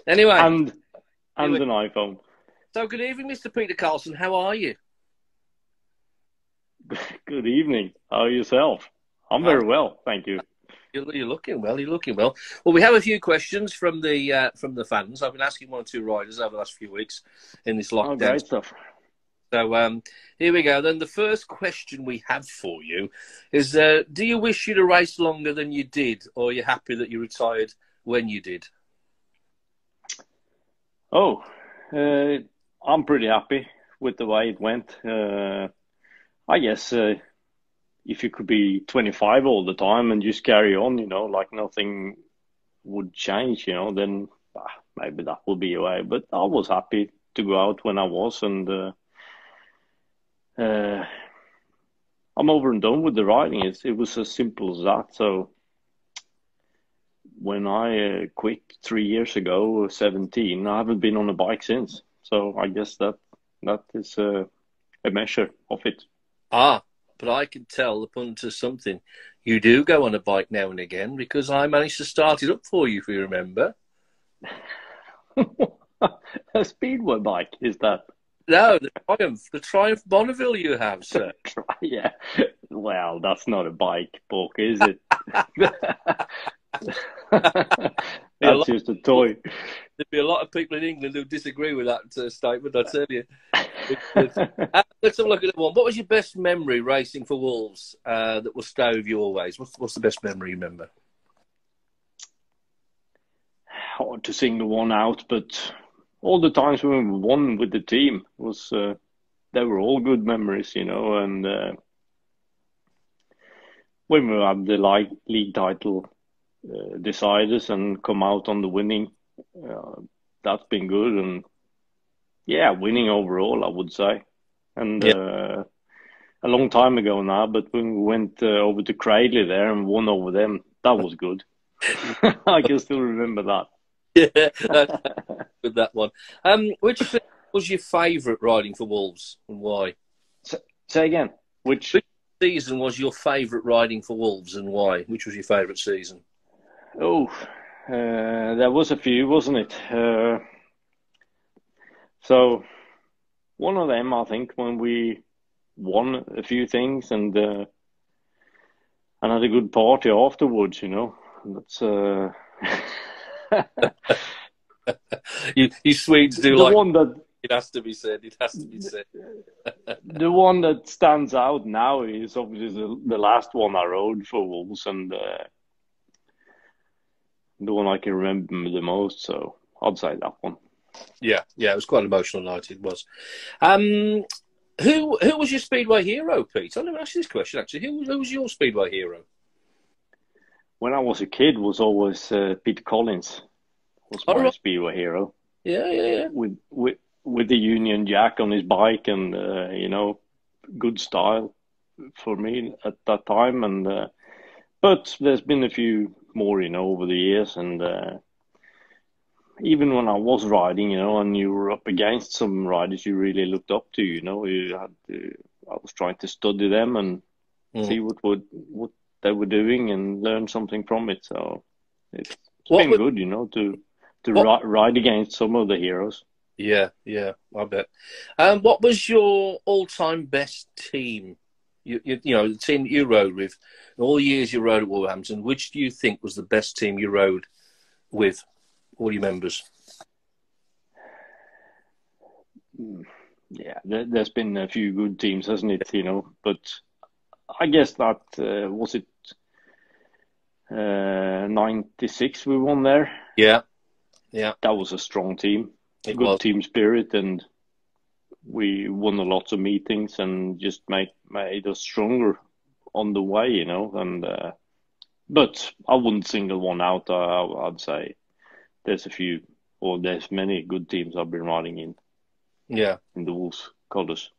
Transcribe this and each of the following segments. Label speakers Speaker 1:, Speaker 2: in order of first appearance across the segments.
Speaker 1: Anyway,
Speaker 2: and
Speaker 1: anyway,
Speaker 2: an iPhone.
Speaker 1: so good evening, Mr. Peter Karlsson. How are you?
Speaker 2: Good evening. How are yourself? I'm
Speaker 1: I'm,
Speaker 2: very well, thank you.
Speaker 1: you're looking well. You're looking well. Well, we have a few questions from the fans. I've been asking one or two riders over the last few weeks in this
Speaker 2: Oh,
Speaker 1: lockdown.
Speaker 2: great stuff.
Speaker 1: So here we go. Then the first question we have for you is: do you wish you'd have raced longer than you did, or are you happy that you retired when you did?
Speaker 2: Oh, I'm pretty happy with the way it went. I guess if you could be 25 all the time and just carry on, like nothing would change, then maybe that would be a way. But I was happy to go out when I was, and I'm over and done with the riding. It was as simple as that. So when I quit 3 years ago, 17, I haven't been on a bike since. So I guess that is a measure of it.
Speaker 1: But I can tell the punter something. You do go on a bike now and again because I managed to start it up for you, if you remember.
Speaker 2: A speedway bike, is that?
Speaker 1: No, the Triumph Bonneville you have, sir.
Speaker 2: Yeah. Well, that's not a bike, Porky, is it? That's just a toy.
Speaker 1: There'd be a lot of people in England who disagree with that statement, I tell you. Let's have a look at the one. What was your best memory racing for Wolves that will stay with you always? What's the best memory you remember?
Speaker 2: Hard to single one out, but all the times when we won with the team was they were all good memories, and when we had the league title deciders and come out on the winning, that's been good, and yeah, winning overall, I would say. And a long time ago now, but when we went over to Cradley there and won over them, that was good. I can still remember that.
Speaker 1: Yeah, with that one. Which was your favourite riding for Wolves and why?
Speaker 2: Say again. Which
Speaker 1: season was your favourite riding for Wolves and why? Which was your favourite season?
Speaker 2: Oh, there was a few, wasn't it? So one of them, I think, when we won a few things and had a good party afterwards, That's
Speaker 1: you Swedes do
Speaker 2: the
Speaker 1: like
Speaker 2: one that
Speaker 1: it has to be said. It has to be said.
Speaker 2: The one that stands out now is obviously the last one I rode for Wolves, and the one I can remember the most. So I'd say that one.
Speaker 1: Yeah, it was quite an emotional night. It was. Who was your Speedway hero, Pete? I never asked you this question actually. Who was your Speedway hero?
Speaker 2: When I was a kid, was always Pete Collins was my Speedway hero.
Speaker 1: Yeah.
Speaker 2: With the Union Jack on his bike, and good style for me at that time. And but there's been a few more, over the years, and even when I was riding, and you were up against some riders you really looked up to, I was trying to study them and see what they were doing and learn something from it. So it's been good, to ride against some of the heroes.
Speaker 1: Yeah, I bet. What was your all-time best team? The team that you rode with, all the years you rode at Wolverhampton. Which do you think was the best team you rode with? All your members.
Speaker 2: Yeah, there's been a few good teams, hasn't it? But I guess that was it. 96 we won there.
Speaker 1: Yeah.
Speaker 2: That was a strong team. Good team spirit, and we won a lot of meetings and just made us stronger on the way, And but I wouldn't single one out. I'd say there's a few, or there's many good teams I've been riding in.
Speaker 1: Yeah,
Speaker 2: in the Wolves colours.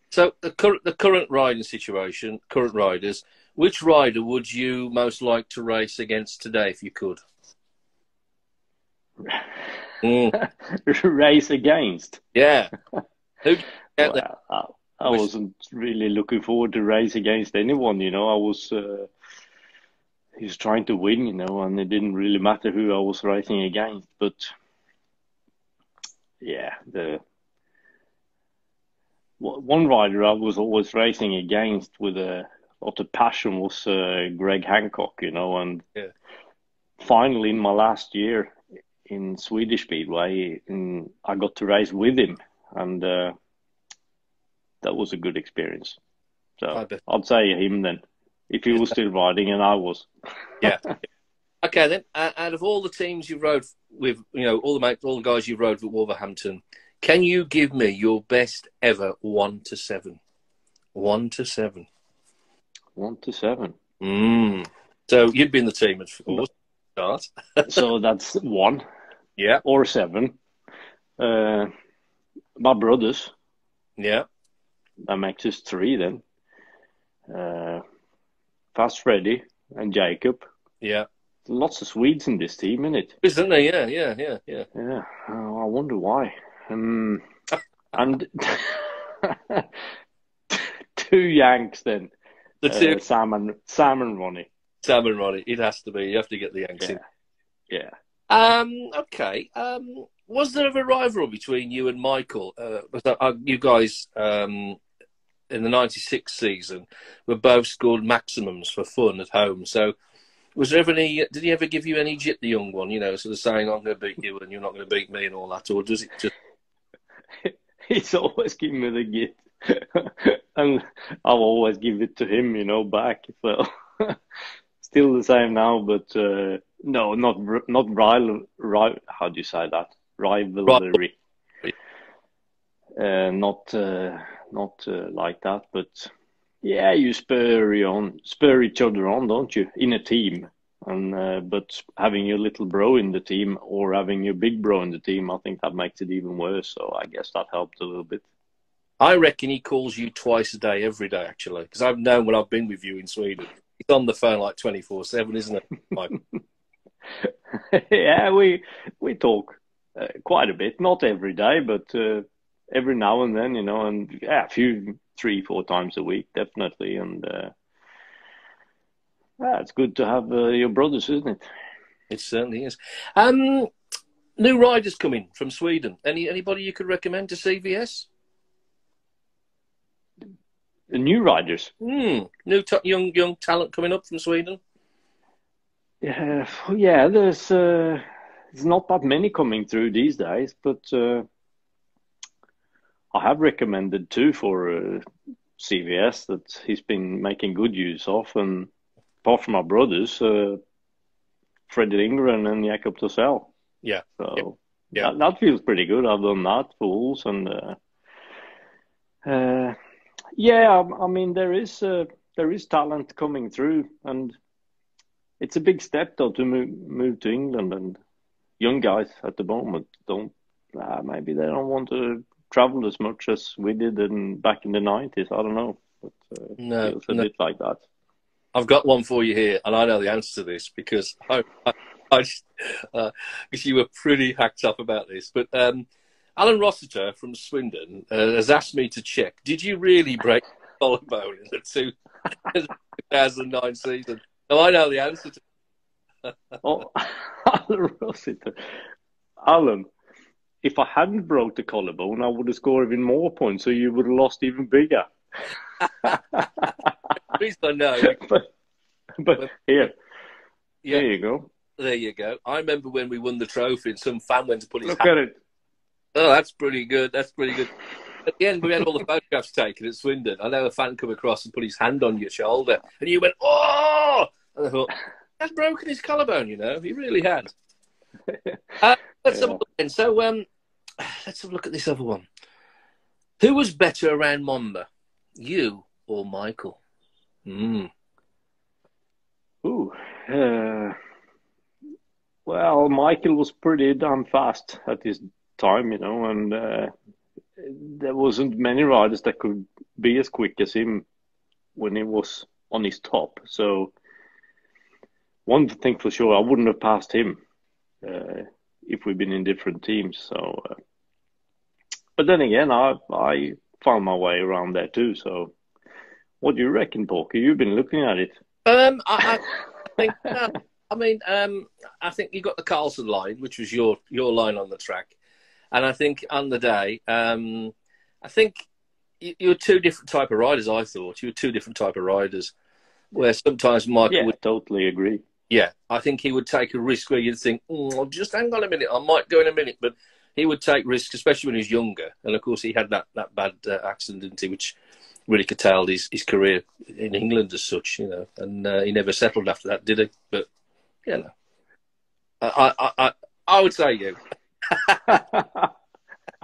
Speaker 1: So the current riding situation, current riders. Which rider would you most like to race against today, if you could?
Speaker 2: Race against?
Speaker 1: Yeah.
Speaker 2: I wasn't really looking forward to race against anyone, I was he was trying to win, and it didn't really matter who I was racing against. But yeah, the one rider I was always racing against with a lot of passion was Greg Hancock, and
Speaker 1: Yeah.
Speaker 2: finally in my last year in Swedish Speedway, I got to race with him, and that was a good experience. So I'd say him then, if he was still riding and I was.
Speaker 1: Yeah. Okay, then. Out of all the teams you rode with, all the guys you rode with Wolverhampton, can you give me your best ever 1 to 7? 1 to 7.
Speaker 2: 1 to 7.
Speaker 1: So you'd be in the team, of course. Start.
Speaker 2: So that's 1.
Speaker 1: Yeah.
Speaker 2: Or 7. My brothers.
Speaker 1: Yeah.
Speaker 2: That makes us 3 then. Fast Freddy and Jacob.
Speaker 1: Yeah.
Speaker 2: Lots of Swedes in this team, isn't it?
Speaker 1: Isn't there? Yeah.
Speaker 2: Yeah. I wonder why. And 2 Yanks then.
Speaker 1: The 2.
Speaker 2: Sam and Ronnie.
Speaker 1: Sam and Ronnie. It has to be. You have to get the Yanks in.
Speaker 2: Yeah.
Speaker 1: Okay. Was there ever a rivalry between you and Michael? You guys, in the 96 season, were both scored maximums for fun at home. So was there ever any, did he ever give you any jit, the young one, sort of saying, I'm going to beat you and you're not going to beat me and all that? Or does it just...
Speaker 2: He's always giving me the git. And I'll always give it to him, back. So still the same now, but no, not how do you say that? Rivalry. Not like that, but yeah, you spur each other on, don't you? In a team, and but having your little bro in the team or having your big bro in the team, I think that makes it even worse. So I guess that helped a little bit.
Speaker 1: I reckon he calls you twice a day, every day, actually, because I've known when I've been with you in Sweden. He's on the phone like 24/7, isn't it?
Speaker 2: Yeah, we talk quite a bit, not every day, but every now and then, and yeah, a few 3-4 times a week, definitely. And it's good to have your brothers, isn't it?
Speaker 1: It certainly is. New riders coming from Sweden. Anybody you could recommend to CVS?
Speaker 2: The new riders.
Speaker 1: New young talent coming up from Sweden.
Speaker 2: Yeah, there's not that many coming through these days, but I have recommended 2 for CVS that he's been making good use of, and apart from my brothers, Freddie Lindgren and Jakob Tossell.
Speaker 1: Yeah.
Speaker 2: So that feels pretty good. I've done that for Wolves, and I mean there is talent coming through, and it's a big step though to move to England, and young guys at the moment maybe they don't want to travel as much as we did back in the 90s. I don't know, but it feels a bit like that.
Speaker 1: I've got one for you here, and I know the answer to this because because you were pretty hacked up about this. But Alan Rossiter from Swindon has asked me to check. Did you really break the collarbone in the 2009 season? No, I know the answer to.
Speaker 2: Oh, Alan Rossiter. Alan, if I hadn't broke the collarbone, I would have scored even more points, so you would have lost even bigger.
Speaker 1: At least I know.
Speaker 2: But here you go.
Speaker 1: There you go. I remember when we won the trophy and some fan went to put his
Speaker 2: Look at it.
Speaker 1: Oh, that's pretty good. At the end, we had all the photographs taken at Swindon. I know a fan come across and put his hand on your shoulder, and you went, "Oh!" And I thought, "That's broken his collarbone." He really had. Let's have a look then. So, let's have a look at this other one. Who was better around Monza, you or Michael?
Speaker 2: Well, Michael was pretty damn fast at his time, and there wasn't many riders that could be as quick as him when he was on his top. So one thing for sure, I wouldn't have passed him if we'd been in different teams. So, but then again, I found my way around there too. So, what do you reckon, Porky? You've been looking at it.
Speaker 1: I think. I think you got the Karlsson line, which was your line on the track. And I think on the day, I think you were two different type of riders. I thought you were two different type of riders. Where sometimes Michael would
Speaker 2: totally agree.
Speaker 1: Yeah, I think he would take a risk where you'd think, just hang on a minute, I might go in a minute. But he would take risks, especially when he was younger. And, of course, he had that bad accident, didn't he, which really curtailed his career in England as such, you know. And he never settled after that, did he? But, you know, I would say you.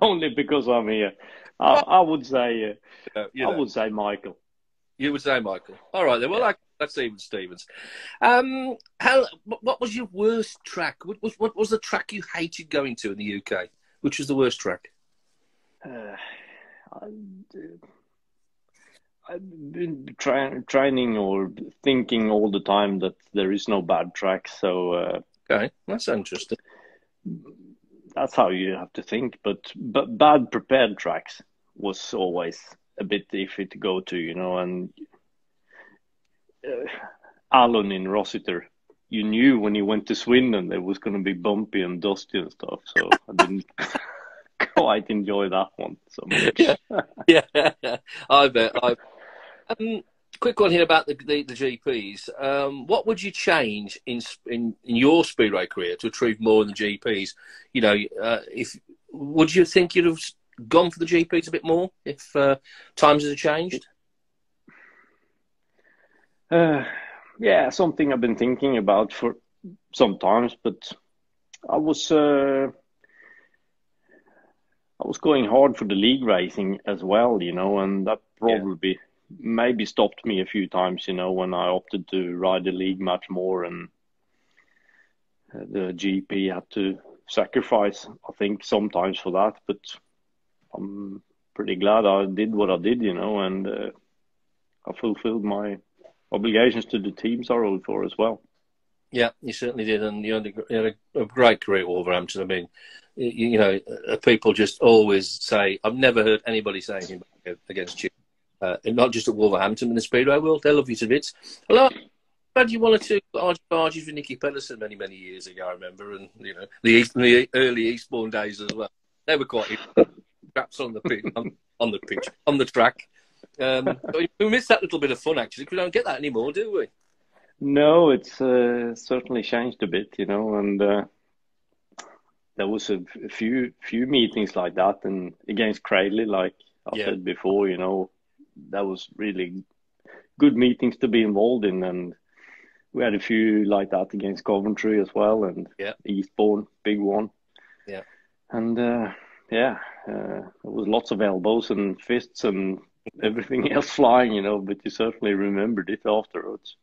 Speaker 2: Only because I'm here. I would say I would say Michael.
Speaker 1: You would say Michael. All right, then. Well, that's even Stevens. What was your worst track? What was the track you hated going to in the UK? Which was the worst track?
Speaker 2: I've been training or thinking all the time that there is no bad track. So
Speaker 1: okay, that's interesting.
Speaker 2: That's how you have to think. But bad prepared tracks was always a bit iffy to go to, you know. And Alan in Rossiter, you knew when you went to Swindon it was going to be bumpy and dusty and stuff. So I didn't quite enjoy that one so much.
Speaker 1: Yeah, I bet. Quick one here about the GPs. What would you change in your speedway career to achieve more in the GPs? You know, would you think you'd have gone for the GPs a bit more if times had changed?
Speaker 2: Yeah, something I've been thinking about for some times, but I was going hard for the league racing as well, you know, and that probably maybe stopped me a few times, you know, when I opted to ride the league much more, and the GP had to sacrifice, I think, sometimes for that. But I'm pretty glad I did what I did, you know, and I fulfilled my obligations to the teams I rode for as well.
Speaker 1: Yeah, you certainly did, and you had a great career at Wolverhampton. I mean, you know, people just always say, I've never heard anybody say anything against you, not just at Wolverhampton, in the speedway world. They love you to bits. Hello. Glad you wanted to barges with Nicky Pedersen many years ago, I remember, and you know the early Eastbourne days as well. They were quite traps on the pitch, on the track. We missed that little bit of fun actually, because we don't get that anymore, do we?
Speaker 2: No, it's certainly changed a bit, you know, and there was a few meetings like that, and against Cradley, like I said before, you know, that was really good meetings to be involved in, and we had a few like that against Coventry as well, and Eastbourne, big one.
Speaker 1: Yeah.
Speaker 2: And there was lots of elbows and fists and everything else flying, you know, but you certainly remembered it afterwards.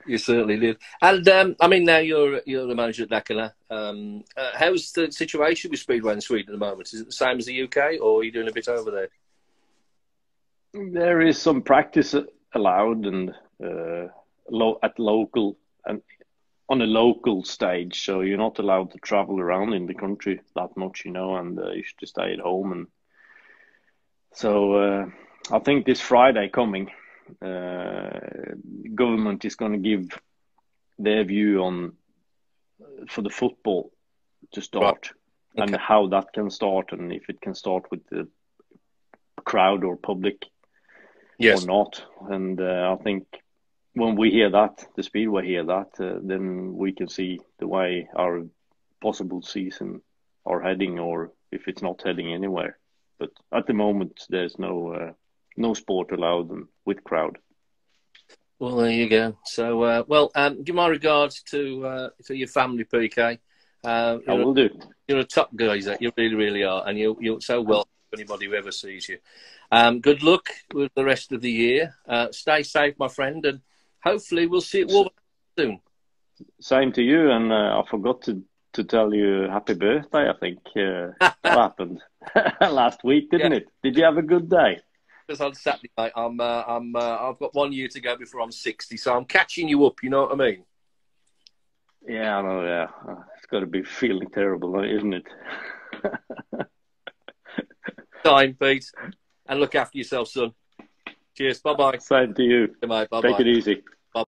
Speaker 1: You certainly did. And I mean, now you're the manager at Dakar. How's the situation with Speedway in Sweden at the moment? Is it the same as the UK, or are you doing a bit over there?
Speaker 2: There is some practice allowed, and at local and on a local stage, so you're not allowed to travel around in the country that much, you know, and you should stay at home. And so I think this Friday coming, government is going to give their view on for the football to start, and how that can start, and if it can start with the crowd or public or not. And I think when we hear that, the Speedway hear that, then we can see the way our possible season are heading, or if it's not heading anywhere. But at the moment, there's no sport allowed with crowd.
Speaker 1: Well, there you go. So, give my regards to your family, PK.
Speaker 2: I will do.
Speaker 1: You're a top geezer. You really, really are, and you're so welcome to anybody who ever sees you. Good luck with the rest of the year. Stay safe, my friend, and hopefully we'll see you at Wolverhampton soon.
Speaker 2: Same to you, and I forgot to tell you happy birthday. I think that happened last week, didn't it? Did you have a good day?
Speaker 1: Because on Saturday, mate, I've got 1 year to go before I'm 60, so I'm catching you up. You know what I mean?
Speaker 2: Yeah, I know. Yeah, it's got to be feeling terrible, isn't it?
Speaker 1: Time, Pete, and look after yourself, son. Cheers. Bye bye.
Speaker 2: Same to you.
Speaker 1: Bye bye.
Speaker 2: Take it easy.